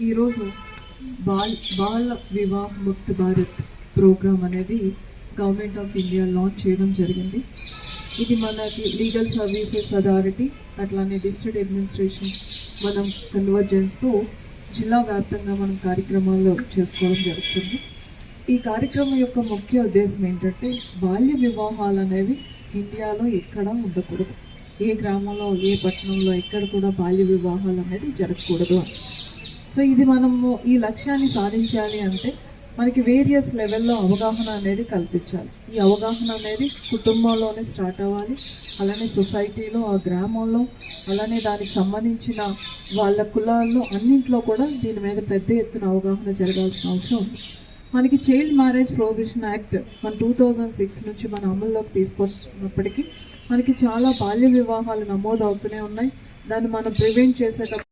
ఈరోజు బాల వివాహ ముక్త్ భారత్ ప్రోగ్రామ్ అనేది గవర్నమెంట్ ఆఫ్ ఇండియా లాంచ్ చేయడం జరిగింది. ఇది మనకి లీగల్ సర్వీసెస్ అథారిటీ అట్లానే డిస్ట్రిక్ట్ అడ్మినిస్ట్రేషన్ మనం కన్వర్జెన్స్తో జిల్లా వ్యాప్తంగా మనం కార్యక్రమాలు చేసుకోవడం జరుగుతుంది. ఈ కార్యక్రమం యొక్క ముఖ్య ఉద్దేశం ఏంటంటే బాల్య వివాహాలు అనేవి ఇండియాలో ఎక్కడా ఉండకూడదు. ఏ గ్రామంలో ఏ పట్టణంలో ఎక్కడ కూడా బాల్య వివాహాలు అనేది జరగకూడదు అని. సో ఇది మనము ఈ లక్ష్యాన్ని సాధించాలి అంటే మనకి వేరియస్ లెవెల్లో అవగాహన అనేది కల్పించాలి. ఈ అవగాహన అనేది కుటుంబంలోనే స్టార్ట్ అవ్వాలి, అలానే సొసైటీలో, ఆ గ్రామంలో, అలానే దానికి సంబంధించిన వాళ్ళ కులాల్లో అన్నింట్లో కూడా దీని మీద పెద్ద ఎత్తున అవగాహన జరగాల్సిన అవసరం ఉంది. మనకి చైల్డ్ మ్యారేజ్ ప్రొహిబిషన్ యాక్ట్ మన 2006 నుంచి మన అమల్లోకి తీసుకొస్తున్నప్పటికీ మనకి చాలా బాల్య వివాహాలు నమోదు అవుతూనే ఉన్నాయి. దాన్ని మనం ప్రివెంట్ చేసేటప్పుడు